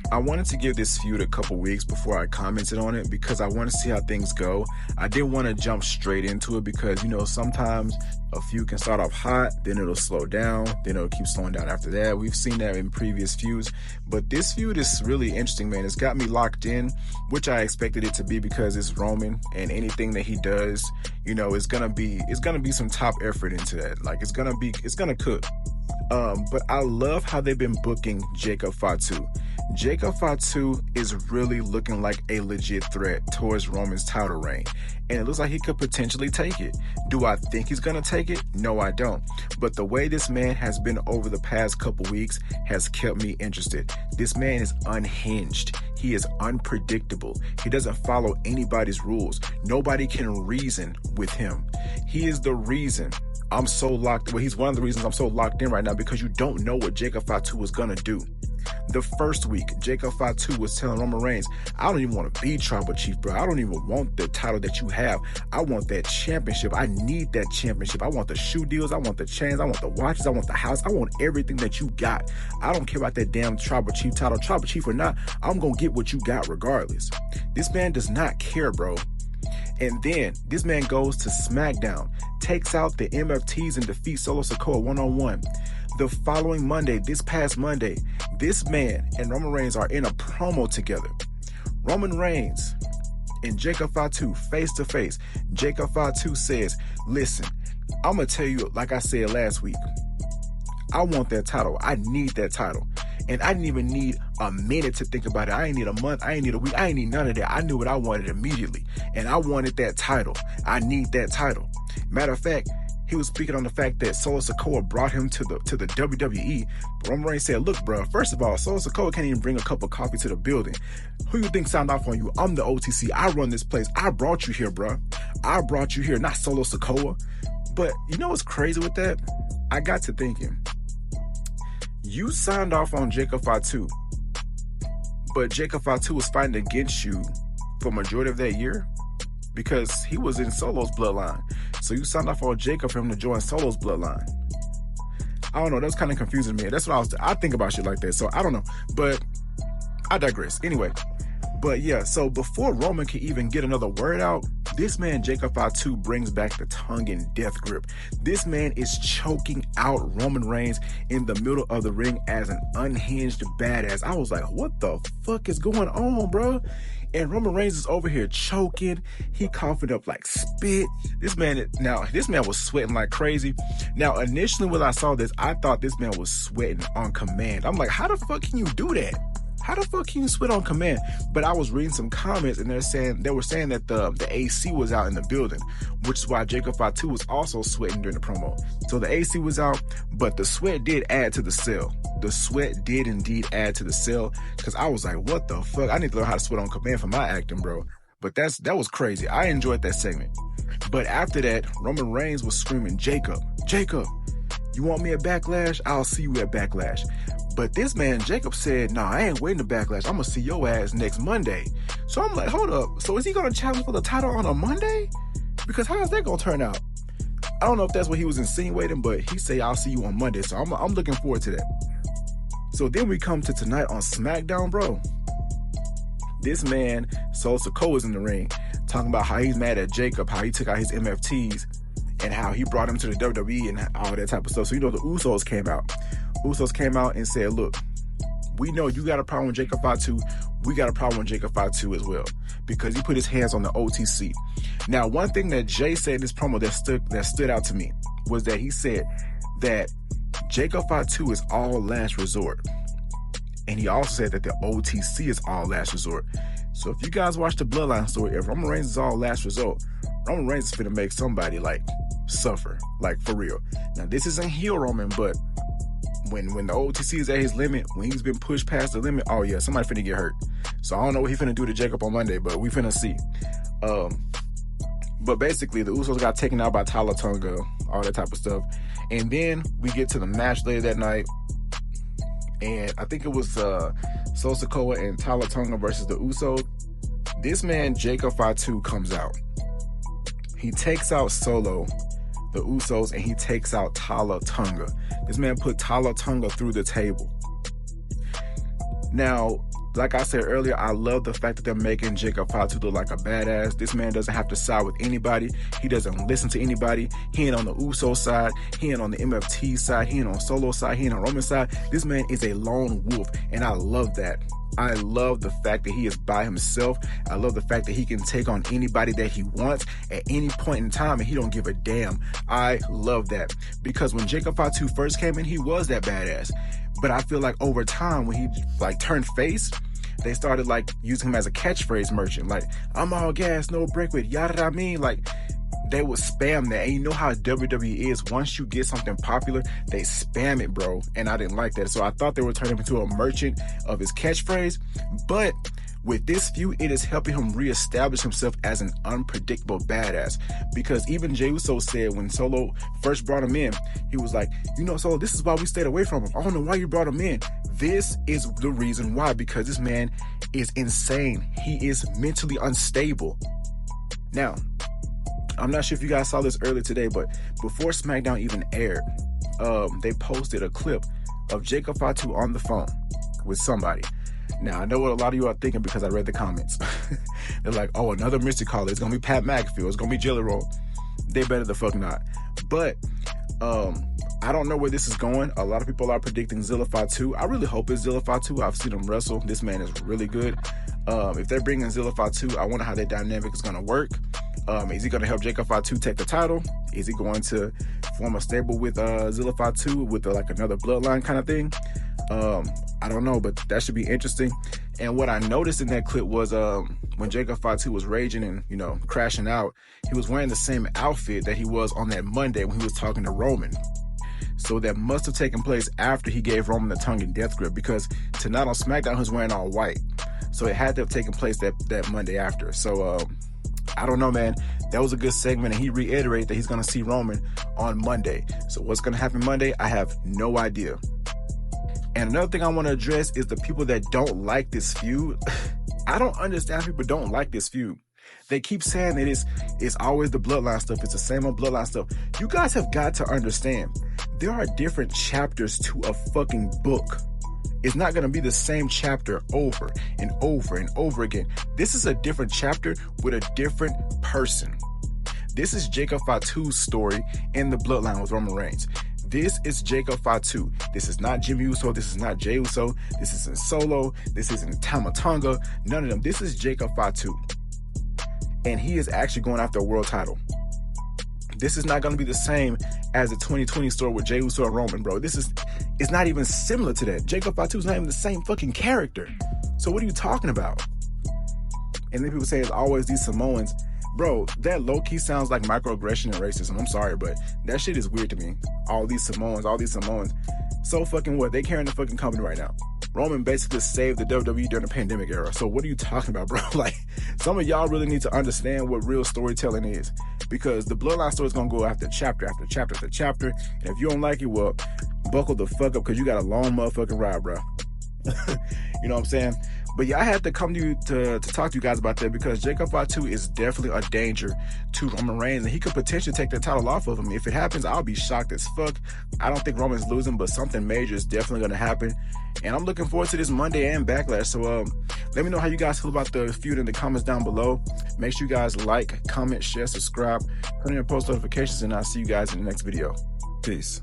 I wanted to give this feud a couple weeks before I commented on it because I want to see how things go. I didn't want to jump straight into it because, sometimes a feud can start off hot, then it'll slow down, then it'll keep slowing down after that. We've seen that in previous feuds, but this feud is really interesting, man. It's got me locked in, which I expected it to be because it's Roman, and anything that he does, it's gonna be some top effort into that. Like it's gonna cook. But I love how they've been booking Jacob Fatu. Jacob Fatu is really looking like a legit threat towards Roman's title reign, and it looks like he could potentially take it. Do I think he's gonna take it? No, I don't. But the way this man has been over the past couple weeks has kept me interested. This man is unhinged. He is unpredictable. He doesn't follow anybody's rules. Nobody can reason with him. He is the reason I'm so locked. Well, he's one of the reasons I'm so locked in right now, because you don't know what Jacob Fatu is gonna do. The first week, Jacob Fatu was telling Roman Reigns, I don't even want to be Tribal Chief, bro. I don't even want the title that you have. I want that championship. I need that championship. I want the shoe deals. I want the chains. I want the watches. I want the house. I want everything that you got. I don't care about that damn Tribal Chief title. Tribal Chief or not, I'm going to get what you got regardless. This man does not care, bro. And then this man goes to SmackDown, takes out the MFTs and defeats Solo Sikoa one-on-one. The following Monday, this past Monday, this man and Roman Reigns are in a promo together. Roman Reigns and Jacob Fatu face to face. Jacob Fatu says, listen, I'm going to tell you, like I said last week, I want that title. I need that title. And I didn't even need a minute to think about it. I ain't need a month. I ain't need a week. I ain't need none of that. I knew what I wanted immediately. And I wanted that title. I need that title. Matter of fact, he was speaking on the fact that Solo Sikoa brought him to the WWE. Roman Reigns said, look, bro, first of all, Solo Sikoa can't even bring a cup of coffee to the building. Who you think signed off on you? I'm the OTC. I run this place. I brought you here, bro. I brought you here, not Solo Sikoa. But you know what's crazy with that? I got to thinking. You signed off on Jacob Fatu, but Jacob Fatu was fighting against you for majority of that year because he was in Solo's bloodline. So you signed off on Jacob for him to join Solo's bloodline. I don't know. That was kind of confusing me. That's what I think about shit like that. So I don't know, but I digress. Anyway, but yeah, so before Roman can even get another word out, this man, Jacob Fatu, brings back the tongue in death grip. This man is choking out Roman Reigns in the middle of the ring as an unhinged badass. I was like, what the fuck is going on, bro? And Roman Reigns is over here choking. He coughing up like spit. This man was sweating like crazy. Now, initially when I saw this, I thought this man was sweating on command. I'm like, how the fuck can you do that? How the fuck can you sweat on command? But I was reading some comments and they were saying that the AC was out in the building, which is why Jacob Fatu was also sweating during the promo. So the AC was out, but the sweat did add to the sell. The sweat did indeed add to the sell, because I was like, what the fuck? I need to learn how to sweat on command for my acting, bro. But that was crazy. I enjoyed that segment. But after that, Roman Reigns was screaming, Jacob, you want me at Backlash? I'll see you at Backlash. But this man, Jacob, said, nah, I ain't waiting to Backlash. I'm going to see your ass next Monday. So I'm like, hold up. So is he going to challenge for the title on a Monday? Because how is that going to turn out? I don't know if that's what he was insinuating, but he said, I'll see you on Monday. So I'm looking forward to that. So then we come to tonight on SmackDown, bro. This man, Solo Sikoa, is in the ring talking about how he's mad at Jacob, how he took out his MFTs, and how he brought him to the WWE and all that type of stuff. So the Usos came out. Usos came out and said, look, we know you got a problem with Jacob Fatu. We got a problem with Jacob Fatu as well, because he put his hands on the OTC. Now, one thing that Jay said in this promo that stood out to me was that he said that Jacob Fatu is all last resort. And he also said that the OTC is all last resort. So if you guys watch the Bloodline story, if Roman Reigns is all last resort, Roman Reigns is finna make somebody suffer, for real. Now, this isn't heel Roman, but when the OTC is at his limit, when he's been pushed past the limit, oh yeah, somebody finna get hurt. So I don't know what he finna do to Jacob on Monday, but we finna see. But basically, the Usos got taken out by Tala Tonga, all that type of stuff. And then we get to the match later that night. And I think it was Solo Sikoa and Tala Tonga versus the Usos. This man, Jacob Fatu, comes out. He takes out Solo, the Usos, and he takes out Tala Tonga. This man put Tala Tonga through the table. Now, Like I said earlier, I love the fact that they're making Jacob Fatu look like a badass. This man doesn't have to side with anybody. He doesn't listen to anybody. He ain't on the Uso side. He ain't on the MFT side. He ain't on Solo side. He ain't on Roman side. This man is a lone wolf, and I love that. I love the fact that he is by himself. I love the fact that he can take on anybody that he wants at any point in time, and he don't give a damn. I love that, because when Jacob Fatu first came in, he was that badass. But I feel like over time, when he like turned face, they started like using him as a catchphrase merchant. Like, I'm all gas, no break with, yada I mean. Like, they would spam that. And you know how WWE is. Once you get something popular, they spam it, bro. And I didn't like that. So I thought they would turn him into a merchant of his catchphrase. But with this feud, it is helping him reestablish himself as an unpredictable badass. Because even Jey Uso said when Solo first brought him in, he was like, you know, Solo, this is why we stayed away from him. I don't know why you brought him in. This is the reason why, because this man is insane. He is mentally unstable. Now, I'm not sure if you guys saw this earlier today, but before SmackDown even aired, they posted a clip of Jacob Fatu on the phone with somebody. Now, I know what a lot of you are thinking because I read the comments. They're like, oh, another mystery caller. It's going to be Pat McAfee. It's going to be Jelly Roll. They better the fuck not. But I don't know where this is going. A lot of people are predicting Zilla Fatu. I really hope it's Zilla Fatu. I've seen him wrestle. This man is really good. If they're bringing Zilla Fatu, I wonder how that dynamic is going to work. Is he going to help Jacob Fatu take the title? Is he going to form a stable with Zilla Fatu with like another bloodline kind of thing? I don't know, but that should be interesting. And what I noticed in that clip was when Jacob Fatu was raging and, you know, crashing out, he was wearing the same outfit that he was on that Monday when he was talking to Roman. So that must have taken place after he gave Roman the tongue and death grip, because tonight on SmackDown he was wearing all white. So it had to have taken place that Monday after. So I don't know, man. That was a good segment, and he reiterated that he's going to see Roman on Monday. So what's going to happen Monday? I have no idea. And another thing I want to address is the people that don't like this feud. I don't understand how people don't like this feud. They keep saying that it's always the bloodline stuff. It's the same old bloodline stuff. You guys have got to understand, there are different chapters to a fucking book. It's not going to be the same chapter over and over and over again. This is a different chapter with a different person. This is Jacob Fatu's story in the bloodline with Roman Reigns. This is Jacob Fatu. This is not Jimmy Uso. This is not Jey Uso. This isn't Solo. This isn't Tama Tonga. None of them. This is Jacob Fatu. And he is actually going after a world title. This is not going to be the same as the 2020 story with Jey Uso and Roman, bro. It's not even similar to that. Jacob Fatu is not even the same fucking character. So what are you talking about? And then people say it's always these Samoans. Bro, that low-key sounds like microaggression and racism. I'm sorry, but that shit is weird to me. All these Samoans. So fucking what? They carrying the fucking company right now. Roman basically saved the WWE during the pandemic era. So what are you talking about, bro? Like, some of y'all really need to understand what real storytelling is. Because the bloodline story is going to go after chapter after chapter after chapter. And if you don't like it, well, buckle the fuck up, because you got a long motherfucking ride, bro. You know what I'm saying? But yeah, I had to come to you to talk to you guys about that, because Jacob Fatu is definitely a danger to Roman Reigns, and he could potentially take the title off of him. If it happens, I'll be shocked as fuck. I don't think Roman's losing, but something major is definitely going to happen. And I'm looking forward to this Monday and Backlash. So let me know how you guys feel about the feud in the comments down below. Make sure you guys like, comment, share, subscribe, turn on your post notifications, and I'll see you guys in the next video. Peace.